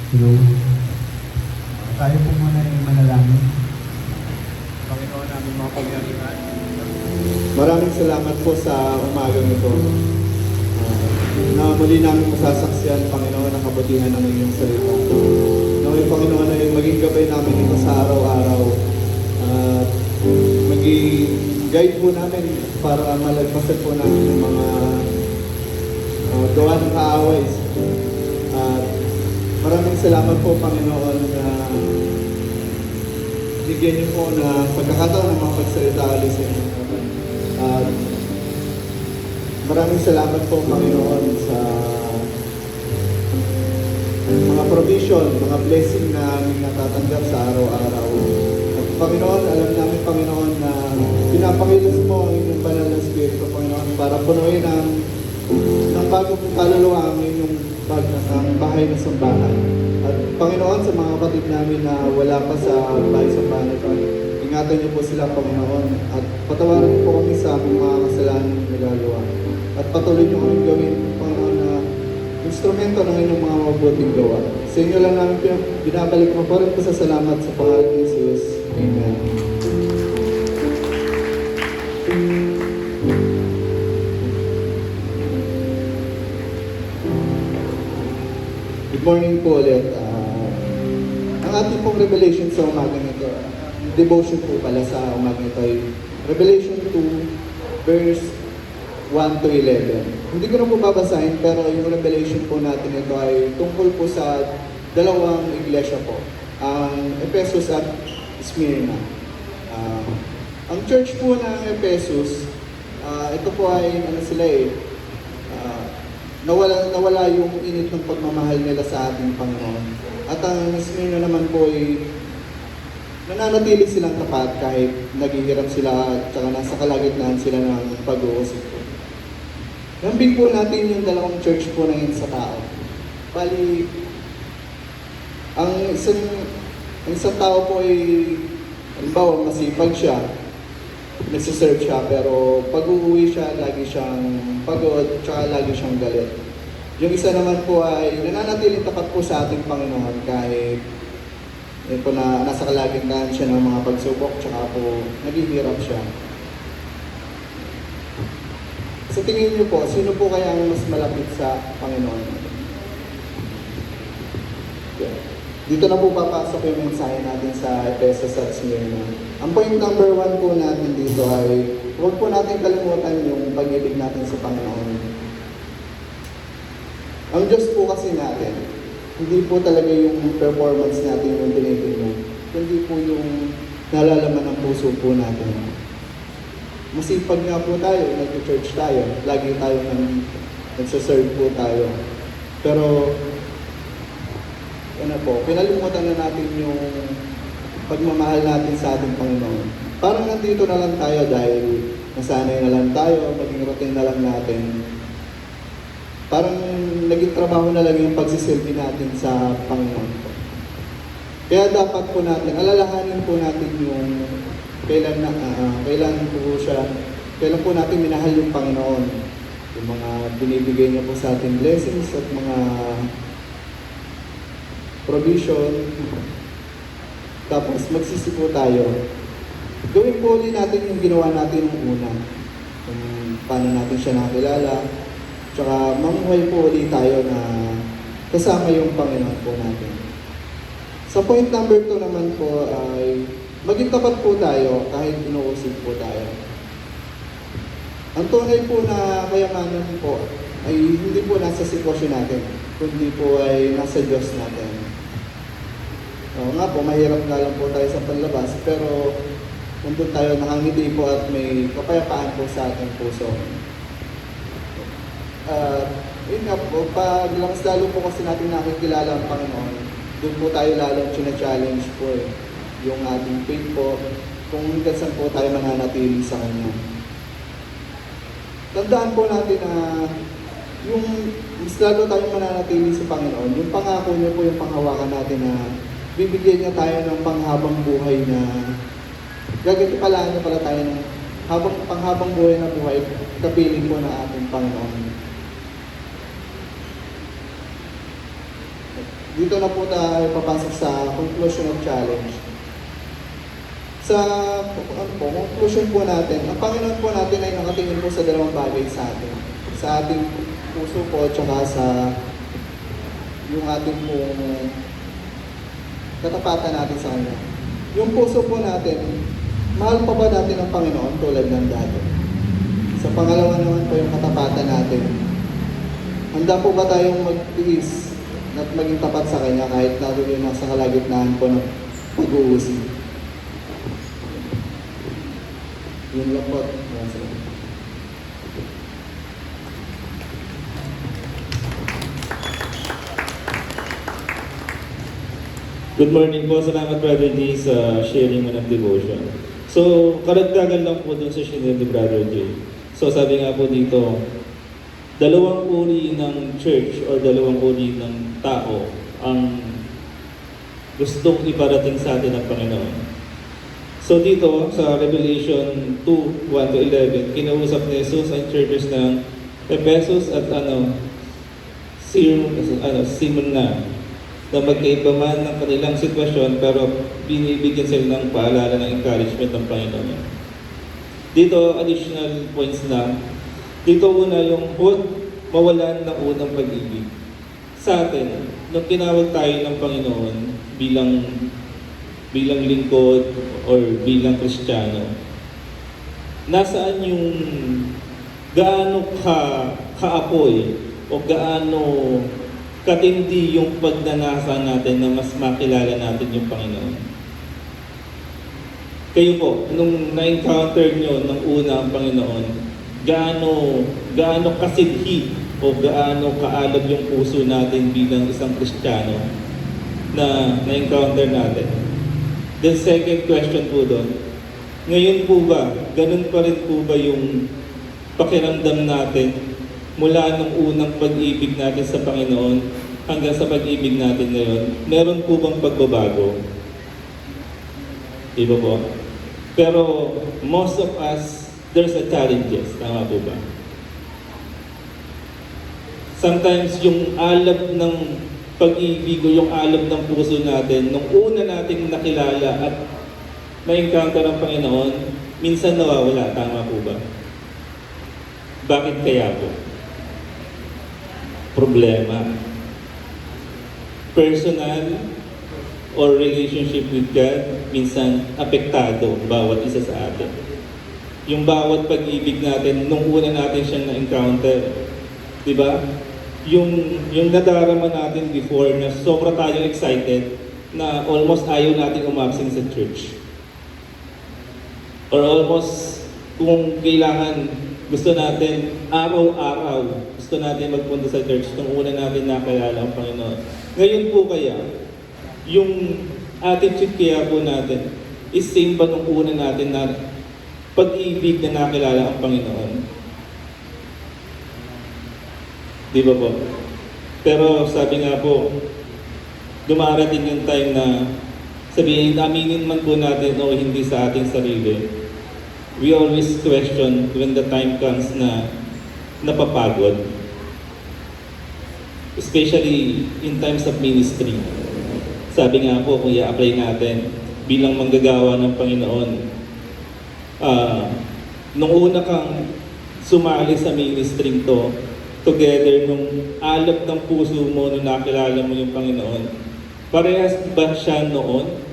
Hello. Tayo po muna yung manalangin. Panginoon namin mga pangyarihan. Maraming salamat po sa umagang ito. Na muli namin masasaksiyan, Panginoon, ang kabutihan ng iyong salita. Naway, Panginoon, ay maging gabay namin ito sa araw-araw. At maging guide po namin para malagpasan po namin yung mga gawa ng kaaway. At maraming salamat po, Panginoon, na bigyan niyo po na pagkakataon ng mga pagsalita ulit sa inyo. At maraming salamat po, Panginoon, sa mga provision, mga blessing na aming natatanggap sa araw-araw. At Panginoon, alam namin, Panginoon, na pinapakilos mo ang inyong banal na Espiritu, Panginoon, para punuin ng bagong kaluluwa ang inyong bahay na sambahan. At Panginoon, sa mga kapatid namin na wala pa sa bahay sambahan ito, ingatan niyo po sila, Panginoon, at patawarin niyo po kami sa aming mga kasalanan na nagagawa. At patuloy niyo kami gawin, Panginoon, na instrumento ng inyong mga mabuting gawa. Sa inyo lang namin binabalik mo pa rin po sa salamat sa pangalan ni Jesus. Amen. Good morning po ulit. Ang ating pong revelation sa umaga nito, devotion po pala sa umaga nito ay Revelation 2, verse 1 to 11. Hindi ko na po babasahin, pero yung revelation po natin ito ay tungkol po sa dalawang iglesia po, ang Ephesus at Smyrna. Ang church po ng Ephesus, ito po ay nawala yung init ng pagmamahal nila sa ating Panginoon. At ang Smyrna naman po ay nananatili silang tapat kahit naghihirap sila at saka nasa kalagitnaan sila ng pag-uusap po. Lambing po natin yung dalawang church po na yun sa tao. Bali, ang isang tao po ay, halimbawa, masipag siya, nagsiserve siya, pero pag uuwi siya, lagi siyang pagod, tsaka lagi siyang galit. Yung isa naman po ay nananatiling tapat po sa ating Panginoon kahit ito na nasa kalagitnaan siya ng mga pagsubok, tsaka po naghihirap siya. Sa tingin niyo po, sino po kaya ang mas malapit sa Panginoon? Dito na po papasok yung mensahe natin sa Ephesus at Smyrna. Ang point number 1 po natin dito ay huwag po natin kalimutan yung pag-ibig natin sa Panginoon. Ang Diyos po kasi natin, hindi po talaga yung performance natin yung tinitingnan, kundi po yung nalalaman ng puso po natin. Masipag nga po tayo, nag-church tayo, lagi tayo nagsaserve po tayo. Pero, pinalimutan na natin yung pagmamahal natin sa ating Panginoon. Parang nandito na lang tayo dahil nasanay na lang tayo, maging routine na lang natin. Parang naging trabaho na lang yung pagsisilbi natin sa Panginoon po. Kaya dapat po natin, alalahanin po natin yung kailan po natin minahal yung Panginoon. Yung mga binibigay niya po sa ating blessings at mga provision. Tapos magsisi po tayo. Gawin po ulit natin yung ginawa natin nung una. Kung paano natin siya nakilala. Tsaka mamuhay po ulit tayo na kasama yung Panginoon po natin. Sa point number 2 naman po ay maging tapat po tayo kahit inuusig po tayo. Ang tunay po na kayamanan po ay hindi po nasa sitwasyon natin, kundi po ay nasa Diyos natin. Oo nga po, mahirap nga lang po tayo sa panlabas, pero kung doon tayo nakangiti po at may kapayapaan po sa ating puso. Yun nga po, pag mas lalo po kasi natin nakikilala ang Panginoon, doon po tayo lalong challenge po yung ating faith po, kung hanggang saan po tayo mananatili sa Kanya. Tandaan po natin na yung mas lalo tayong mananatili sa Panginoon, yung pangako niya po yung panghawakan natin na bibigyan niya tayo ng panghabang buhay na gagatipalaan niya pala tayo ng panghabang buhay na buhay, kapiling po ng ating Panginoon. dito na po tayo papasok sa conclusion of challenge. Sa conclusion po natin, ang Panginoon po natin ay nakatingin po sa dalawang bagay sa atin. Sa ating puso po, tsaka sa yung ating pong katapatan natin sa Kanya. Yung puso po natin, mahal pa ba natin ang Panginoon tulad ng dati? Sa pangalawa naman po yung katapatan natin. Handa po ba tayong magtiis at maging tapat sa Kanya kahit naroon nasa kalagitnaan po ng pag-uusig? Yun lang po. Good morning po. Salamat Brother D sa sharing mo ng devotion. So, karagdagan lang po dun sa sharing ni Brother J. So, sabi nga po dito, dalawang uri ng church or dalawang uri ng tao ang gustong iparating sa atin ng Panginoon. So dito sa Revelation 2, 1-11, kinausap ni Jesus ang churches ng Ephesus at Simon na magkaiba man ng kanilang sitwasyon pero binibigyan sila ng paalala ng encouragement ng Panginoon. Dito, additional points na. Dito una yung huwag mawalan ng unang pag-ibig. Sa atin, nung tinawag tayo ng Panginoon bilang lingkod or bilang Kristiyano, nasaan yung gaano kaapoy o gaano katindi yung pagnanasa natin na mas makilala natin yung Panginoon. Kayo po, nung na-encounter nyo ng una ang Panginoon, gaano kasidhi o gaano kaalab yung puso natin bilang isang Kristiyano na na-encounter natin? The second question po doon, ngayon po ba, ganun pa rin po ba yung pakiramdam natin mula nung unang pag-ibig natin sa Panginoon hanggang sa pag-ibig natin ngayon? Meron po bang pagbabago? Diba po? Pero most of us, there's a challenges. Tama po ba? Sometimes yung alab ng pag-ibig o yung alab ng puso natin, nung una nating nakilala at na-encounter ang Panginoon, minsan nawawala. Tama po ba? Bakit kaya po? Problema. Personal or relationship with God, minsan apektado bawat isa sa atin. Yung bawat pag-ibig natin, nung una natin siyang na-encounter, di ba? Yung nadarama natin before na sobra tayong excited na almost ayaw natin umabsent sa church. Or almost kung kailangan gusto natin araw-araw, gusto natin magpunta sa church nung una natin nakilala ang Panginoon. Ngayon po kaya, yung attitude kaya po natin is same ba nung una natin na pag-ibig na nakilala ang Panginoon? Di ba po? Pero sabi nga po, dumarating yung time na sabihin, aminin man po natin o hindi sa ating sarili. We always question when the time comes na napapagod. Especially in times of ministry. Sabi nga po, kung i-apply natin bilang manggagawa ng Panginoon, nung una kang sumali sa ministry to, together nung alap ng puso mo nung nakilala mo yung Panginoon, parehas ba siya noon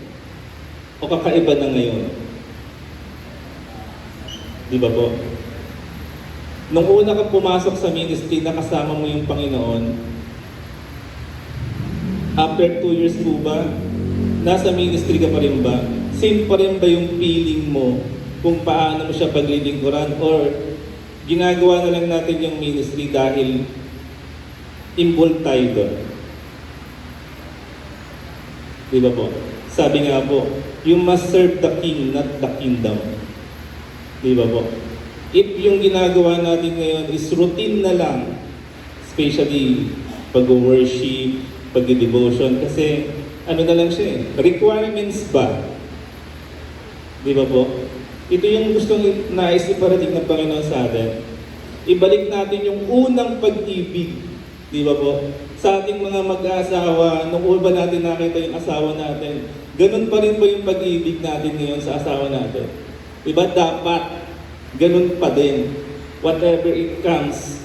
o kakaiba na ngayon? Di ba po? Nung una kang pumasok sa ministry, nakasama mo yung Panginoon, after 2 years po ba, nasa ministry ka pa rin ba? Same pa rin ba yung feeling mo kung paano mo siya paglilingkuran or ginagawa na lang natin yung ministry dahil involved tayo doon? Di ba po? Sabi nga po, you must serve the king, not the kingdom. Di ba po? If yung ginagawa natin ngayon is routine na lang, especially pag-worship, pag-devotion, kasi ano na lang siya eh, requirements ba? Di ba po? Ito yung gustong nais iparating ng Panginoon sa atin. Ibalik natin yung unang pag-ibig Di ba po? Sa ating mga mag-aasawa, nung una natin nakita yung asawa natin, ganun pa rin po yung pag-ibig natin ngayon sa asawa natin. Diba? Dapat ganun pa din. Whatever it comes,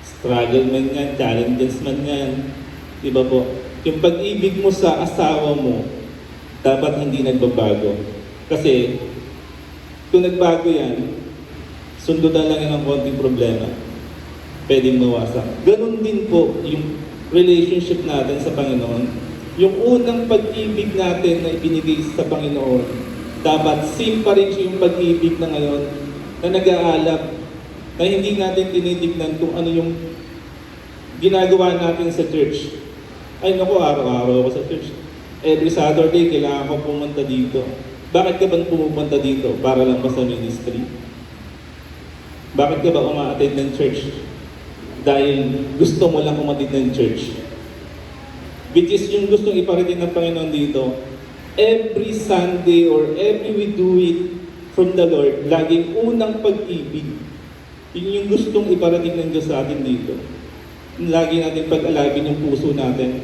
struggle man yan, challenges man yan. Diba po? Yung pag-ibig mo sa asawa mo, dapat hindi nagbabago. Kasi, kung nagbago yan, sundutan lang yan ng konting problema. Pwedeng mawasak. Ganun din po yung relationship natin sa Panginoon. Yung unang pag-ibig natin na ibinigay sa Panginoon, dapat same pa rin siya yung pag-ibig na ngayon na nag-aalap, na hindi natin tinitignan kung ano yung ginagawa natin sa church. Ay naku, araw-araw ako sa church. Every Saturday, kailangan ko pumunta dito. Bakit ka bang pumupunta dito? Para lang ba sa ministry? Bakit ka ba uma-attend ng church? Dahil gusto mo lang umatid ng church. Which is yung gustong iparating ng Panginoon dito. Every Sunday or every we do it from the Lord, laging unang pag-ibig. Yun yung gustong iparating ng Diyos sa atin dito. Lagi natin pag-alagin yung puso natin.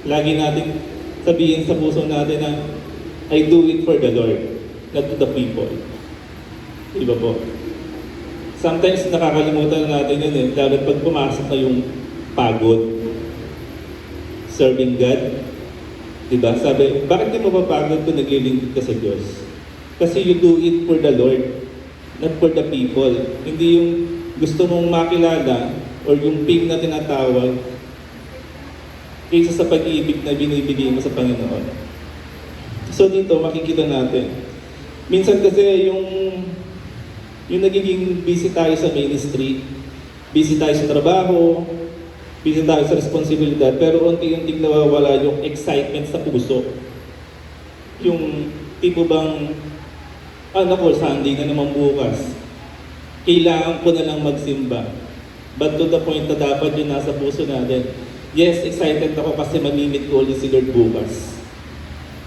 Lagi natin sabihin sa puso natin na I do it for the Lord, not to the people. Diba po? Sometimes nakakalimutan na natin yun eh, lalo pag pumasok na yung pagod. Serving God. Diba? Sabi, bakit di mapapagod kung naglilingkod ka sa Diyos? Kasi you do it for the Lord, not for the people. Hindi yung gusto mong makilala or yung ping na tinatawag kaysa sa pag-ibig na binibigay mo sa Panginoon. So dito, makikita natin. Minsan kasi yung nagiging busy tayo sa ministry, busy tayo sa trabaho, busy tayo sa responsibilidad, pero unti-unting nawawala yung excitement sa puso. Yung tipo bang, naku, Sunday na naman bukas. Kailangan ko na lang magsimba. But to the point na dapat yun nasa puso natin. Yes, excited ako kasi mamimit ko ulit si Lord bukas.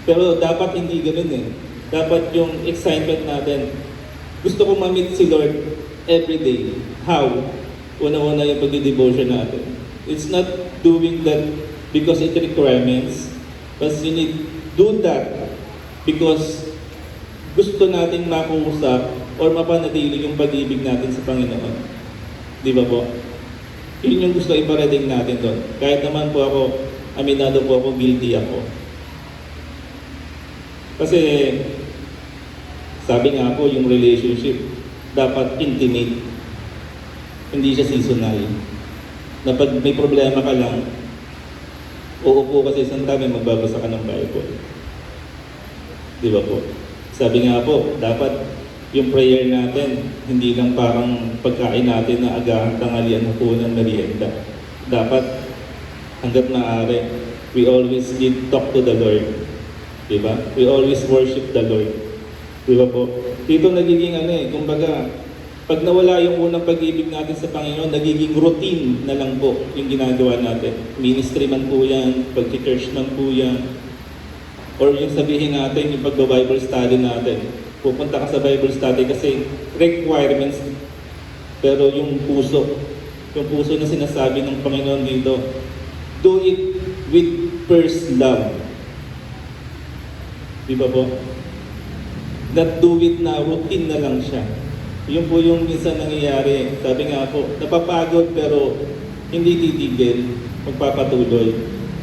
Pero dapat hindi ganun eh. Dapat yung excitement natin, gusto ko ma-meet si Lord every day. How? Una-una yung pag-devotion natin. It's not doing that because it requirements, but you need do that because gusto nating makuusap or mapanatili yung pag-ibig natin sa Panginoon. Di ba po? Yun yung gusto iparating natin doon. Kahit naman po ako, aminado po ako, guilty ako. Kasi sabi nga po, yung relationship dapat intimate. Hindi siya seasonal. Na pag may problema ka lang, uupo ka sa isang tabi, magbabasa ka ng Bible. Di ba po? Sabi nga po, dapat yung prayer natin, hindi lang parang pagkain natin na agahan, tanghalian, hapunan, merienda. Dapat, hanggat maaari, we always need talk to the Lord. Diba? We always worship the Lord. Diba po? Dito nagiging kumbaga, pag nawala yung unang pag-ibig natin sa Panginoon, nagiging routine na lang po yung ginagawa natin. Ministry man po yan, pag-church man po yan, or yung sabihin natin, yung pag-Bible study natin. Pupunta ka sa Bible study kasi requirements, pero yung puso na sinasabi ng Panginoon dito, do it with first love. Di ba po? Not do it na routine na lang siya. Yun po yung minsan nangyayari. Sabi nga po, napapagod pero hindi titigil, magpapatuloy.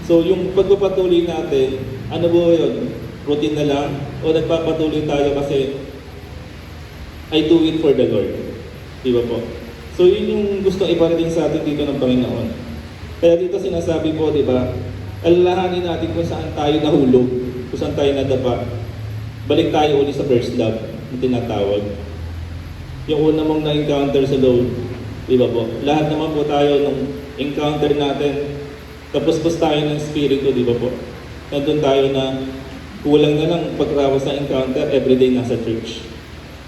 So yung pagpapatuloy natin, ano po yun? Routine na lang? O nagpapatuloy tayo kasi I do it for the Lord. Di ba po? So yun yung gusto iparating sa atin dito ng Panginoon. Kaya dito sinasabi po, di ba? Alalahanin natin kung saan tayo nahulog, kung saan tayo nadapa. Balik tayo ulit sa first love na tinatawag. Yung una mong na-encounter sa Lord, di ba po? Lahat naman po tayo nung encounter natin, tapos tayo ng Espiritu, di ba po? Nandun tayo na kulang na lang pagkarawas sa encounter, everyday nasa church.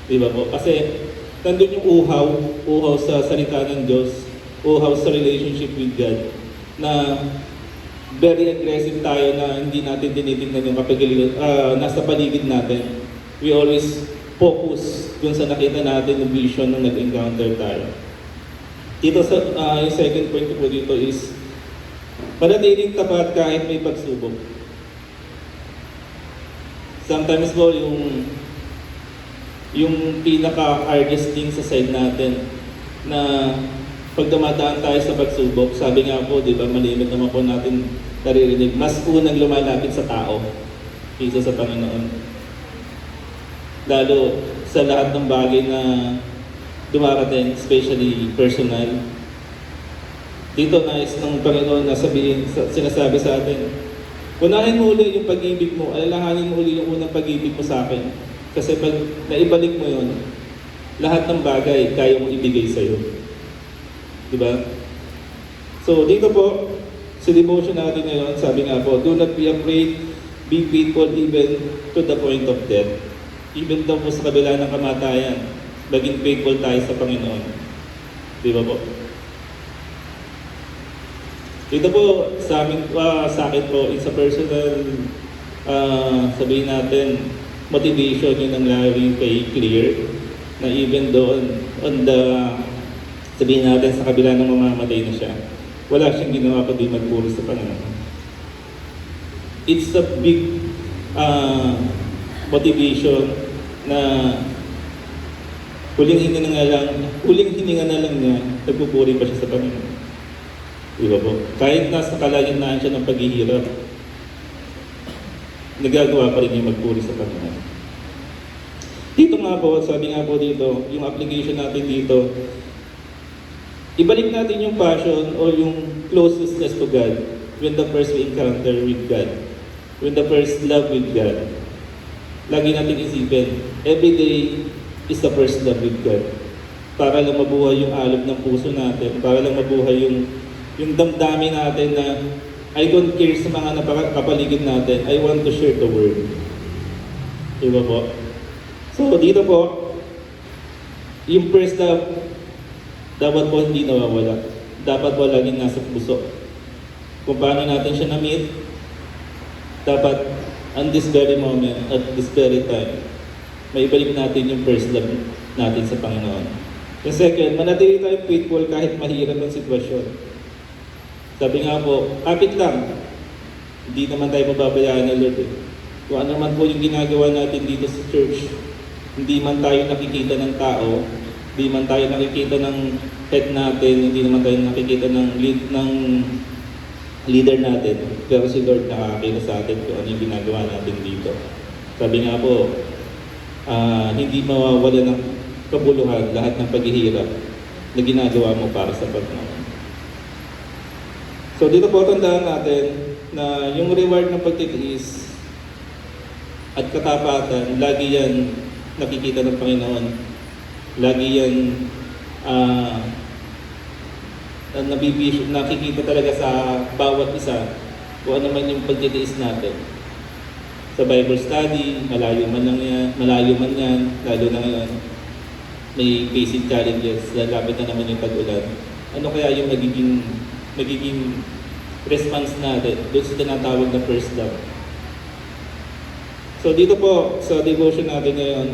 Di ba po? Kasi nandun yung uhaw sa salita ng Diyos, uhaw sa relationship with God, na very aggressive tayo na hindi natin tinitingnan yung nasa paligid natin. We always focus dun sa nakita natin yung vision nung nag-encounter tayo. Dito sa yung second point ko po dito is Manatiling tapat kahit may pagsubok. Sometimes po yung pinaka-hardest thing sa side natin na pag dumadaan tayo sa pagsubok, sabi nga po, di ba, malimit naman po natin naririnig, mas unang lumalapit sa tao kaysa sa Panginoon. Lalo sa lahat ng bagay na dumarating, especially personal. Dito nais ng Panginoon na sinasabi sa atin, unahin mo uli yung pag-ibig mo, alalahanin mo uli yung unang pag-ibig mo sa akin. Kasi pag naibalik mo yun, lahat ng bagay kaya mong ibigay sa'yo. Diba? So dito po, sa devotion natin ngayon, sabi nga po, do not be afraid, be faithful even to the point of death. Even daw po sa kabila ng kamatayan, maging faithful tayo sa Panginoon. Diba po? Dito po, sa akin po, it's a personal, sabihin natin, motivation yun ang lagi kay clear, na even doon, on the, sabihin natin, sa kabila ng mamamatay na siya, wala siyang ginawa kundi magpuri sa Panginoon. It's a big motivation na huling hininga na lang niya, nagpupuri pa siya sa Panginoon. Diba po? Kahit nasa kalagitnaan siya ng paghihirap, nagagawa pa rin niya magpuri sa Panginoon. Dito nga po, sabi nga po dito, yung application natin dito, ibalik natin yung passion o yung closeness to God when the first we encounter with God, when the first love with God. Lagi natin isipin, every day is the first love with God. Para lang mabuhay yung alab ng puso natin, para lang mabuhay yung damdamin natin na I don't care sa mga kapaligid natin, I want to share the word. Diba po? So dito po, yung first love, dapat po hindi nawawala. Dapat po laging nasa puso. Kung paano natin siya na-meet, dapat on this very moment, at this very time, maibalik natin yung first love natin sa Panginoon. Yung second, manatili tayo faithful kahit mahirap ang sitwasyon. Sabi nga po, kapit lang. Hindi naman tayo mababayaan ng Lord. Kung ano man po yung ginagawa natin dito sa church, hindi man tayo nakikita ng tao, hindi man tayo nakikita ng head natin, hindi naman tayo nakikita ng leader natin. Pero si Lord nakakita sa atin kung ano yung ginagawa natin dito. Sabi nga po, hindi mawawala ng kabuluhan lahat ng paghihirap na ginagawa mo para sa Panginoon. So dito po tandaan natin na yung reward ng pagtitiis at katapatan, lagi yan nakikita ng Panginoon. Lagi yan nakikita talaga sa bawat isa kung ano man yung pagtitiis natin. Sa Bible study, malayo man yan, lalo na ngayon, may basic challenges, lalapit na naman yung tag-ulan. Ano kaya yung magiging response natin doon sa tinatawag na first love. So dito po sa devotion natin ngayon,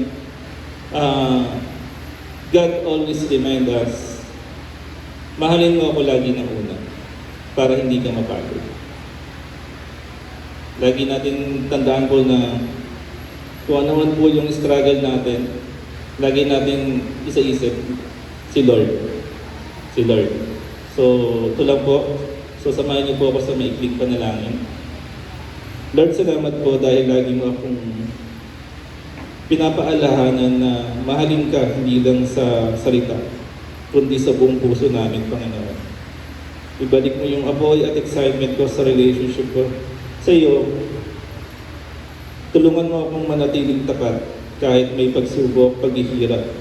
God always remind us, mahalin mo ako lagi ng una para hindi ka mapagod. Lagi natin tandaan po na kung ano man po yung struggle natin, lagi natin isa-isip si Lord. Si Lord. So, ito lang po. So, samahan niyo po ako sa maikling panalangin. Lord, salamat po dahil lagi mo akong pinapaalahanan na mahalin ka hindi lang sa salita, kundi sa buong puso namin, Panginoon. Ibalik mo yung apoy at excitement ko sa relationship ko sa iyo. Tulungan mo akong manatiling tapat kahit may pagsubok, paghihirap.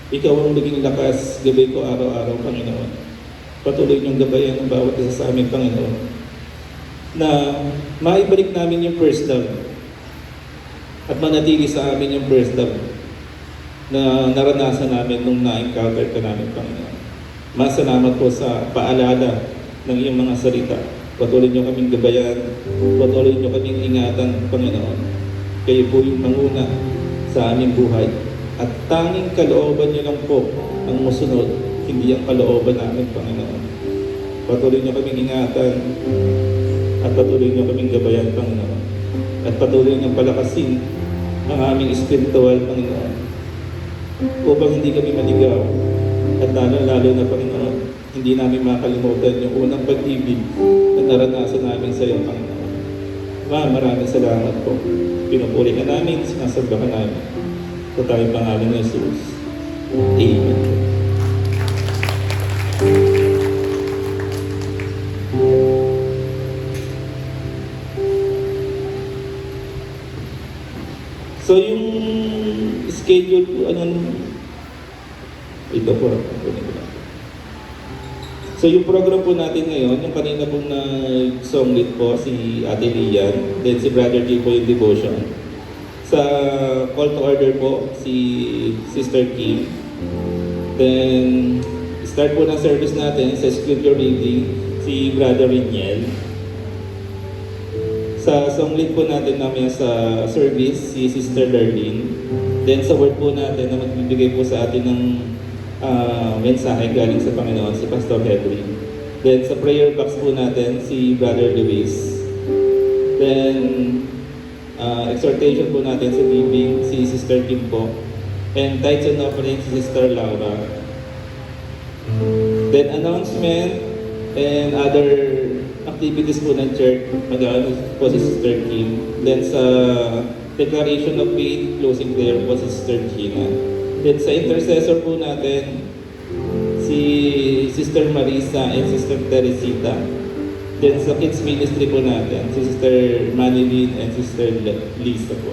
Ikaw ang naging lakas, gabay ko araw-araw, Panginoon. Patuloy niyong gabayan ang bawat isa sa amin, Panginoon, na maibalik namin yung first love at manatili sa amin yung first love na naranasan namin nung na-encounter ka namin, Panginoon. Masalamat po sa paalala ng iyong mga salita. Patuloy niyo kaming gabayan, patuloy niyo kaming ingatan, Panginoon. Kayo po yung manguna sa aming buhay. At tanging kalooban niyo lang po ang musunod, hindi ang kalooban namin, Panginoon. Patuloy niyo kaming ingatan at patuloy niyo kaming gabayan, Panginoon. At patuloy niyong palakasin ang aming espiritual, Panginoon, upang hindi kami maligaw. At lalo na, Panginoon, hindi namin makalimutan yung unang pag-ibig na naranasan namin sa iyo, Panginoon. Maraming salamat po. Pinupuri ka namin, sinasamba ka namin. Sa tayong pangalan ni Jesus. Amen. So yung schedule po, ito po. So yung program po natin ngayon, yung kanina pong nag-songlit po si Ate Lian, then si Brother G po yung devotion. Sa call to order po, si Sister Kim. Then, start po ng service natin sa scripture reading, si Brother Riniel. Sa songlit po natin namin sa service, si Sister Darlene. Then sa word po natin na magbibigay po sa atin ng mensahe galing sa Panginoon, si Pastor Henry. Then sa prayer box po natin, si Brother Luis. Then exhortation po natin sa bibig, si Sister Kim po. And tithes and offering, si Sister Laura. Then announcement and other activities po ng church, mag-ano po si Sister Kim. Then sa declaration of faith, closing prayer po si Sister Gina. Then sa intercessor po natin, si Sister Marisa and Sister Teresita. Then sa kids ministry po natin, si Sister Manilyn and Sister Lisa po.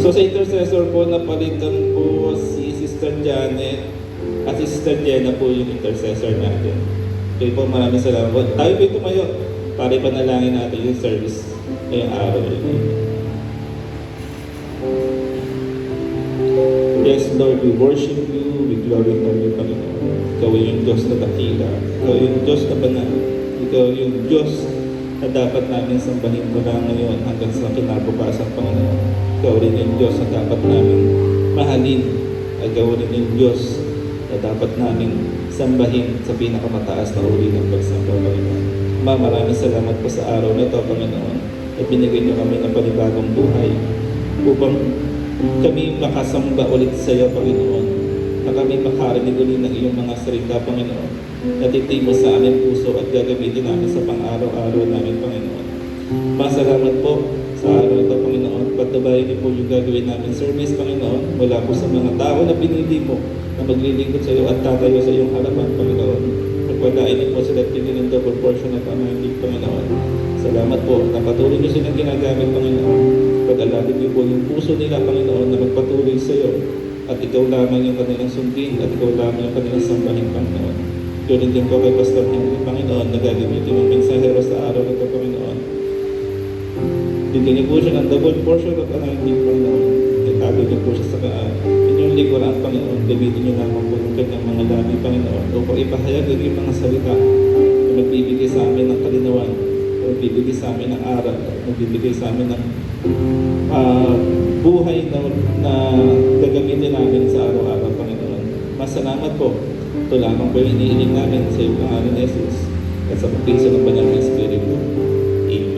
So sa intercessor po, napalitan po si Sister Janet at si Sister Jenna po yung intercessor natin. Kaya po maraming salamat. Tayo po tumayo para ipanalangin natin yung service ngayong araw. Yes, Lord, we worship you, we glorify you, Panginoon. Ikaw yung Diyos na dakila, ikaw yung Diyos na banal, ikaw yung Diyos na dapat namin sambahin mula ngayon hanggang sa kinabukasan, Panginoon. Ikaw rin yung Diyos na dapat namin mahalin, ikaw rin yung Diyos na dapat namin sambahin sa pinakamataas na uri ng pagsamba, Panginoon. Maraming salamat po sa araw na ito, Panginoon, at binigay niyo kami ng panibagong buhay upang kami makasamba ulit sa iyo, Panginoon, na kami makarinig ulit ng iyong mga salita, Panginoon, na titimo sa aming puso at gagamitin namin sa pang-araw-araw namin, Panginoon. Masalamat po sa araw ito, Panginoon. Patubayan niyo po yung gagawin namin service, Panginoon, mula po sa mga tao na pinili mo na maglilingkod sa iyo at tatayo sa iyong harapan, Panginoon. Pagpalain niyo po sila at pinin ng double portion of anointing, Panginoon. Salamat po na patuloy niyo silang ginagamit, Panginoon. Pag-alapin niyo po yung puso nila, Panginoon, na magpatuloy sa iyo at ikaw lamang yung kanilang sundin at ikaw lamang yung kanilang sambahin, Panginoon. Tulad din po kay Pastor Henry, Panginoon, na gagamitin yung mensahero sa araw na ito, Panginoon. Bigyan niyo po siya ng double portion of anointing, Panginoon. Itago niyo po siya sa inyong likuran, Panginoon. Gamitin niyo lamang po yung kanyang mga labi, Panginoon, upang ipahayag yung mga salita na magbibigay sa amin ng kalinawan, magbibigay sa amin ng aral, magbibigay sa amin ng buhay na gagamitin namin sa araw-araw, Panginoon. Masalamat po. Ito lamang po yung iniiling namin sa iyong pangalan ni Jesus at sa pagpiso ng banal na Espiritu. Amen.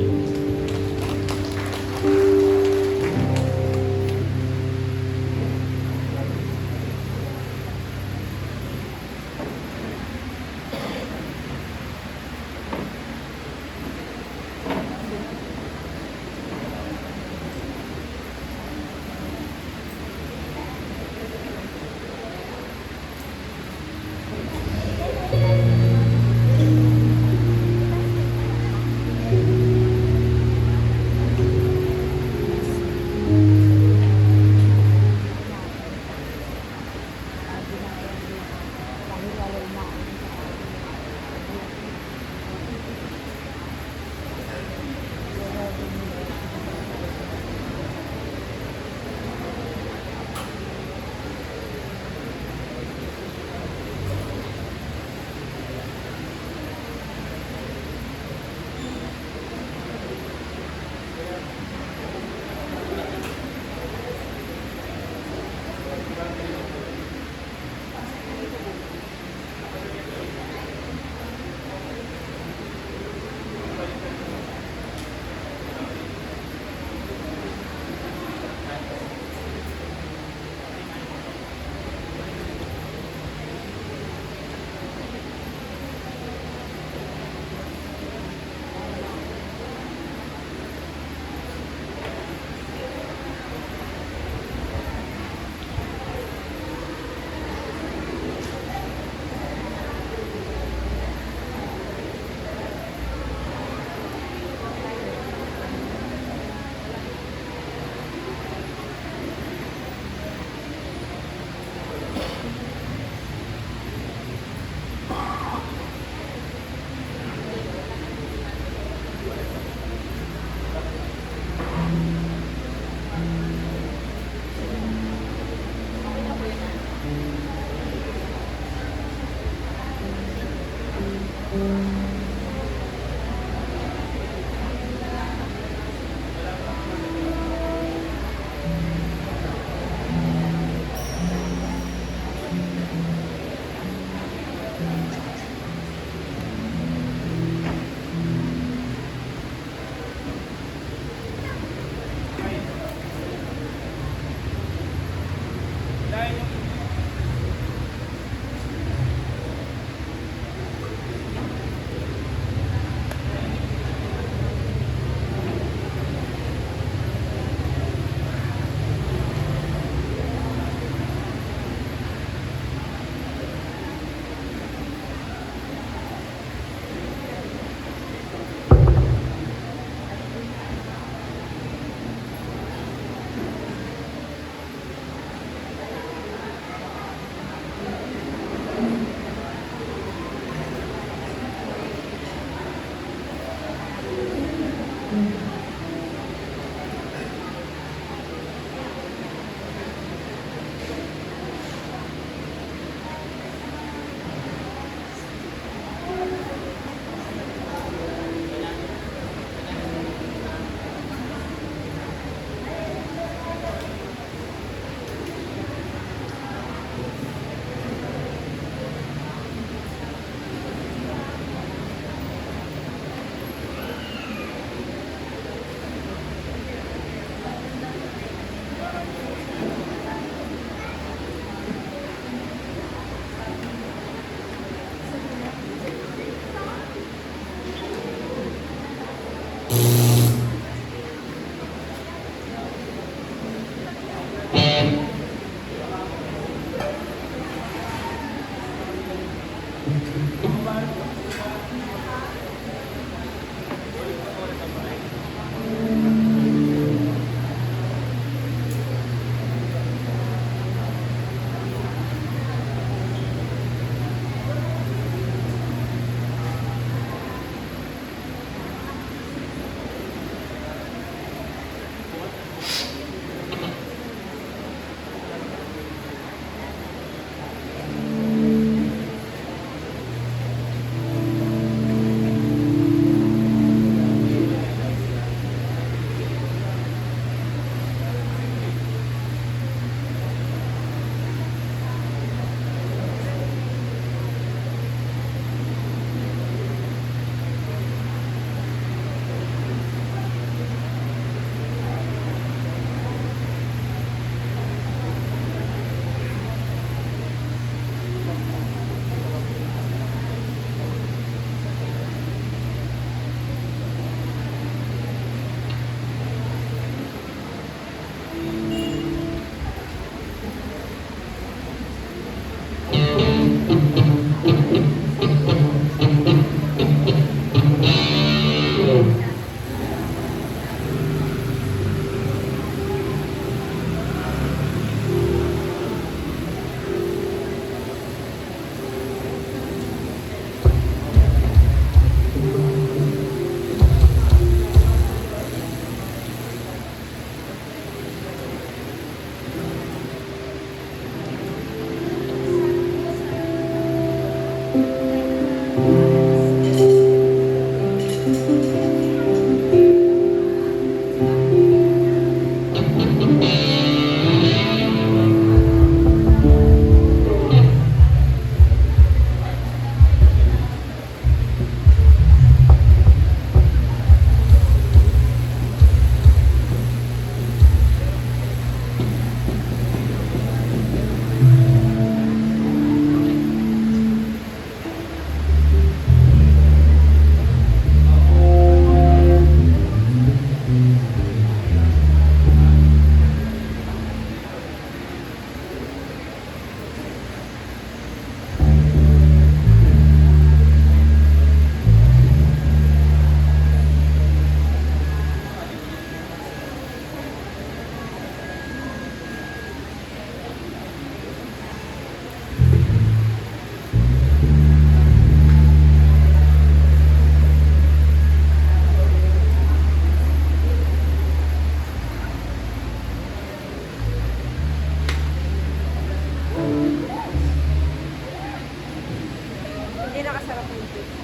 Hindi nakasarap yung juice.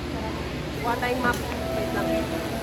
Kuha tayong map. Wait lang.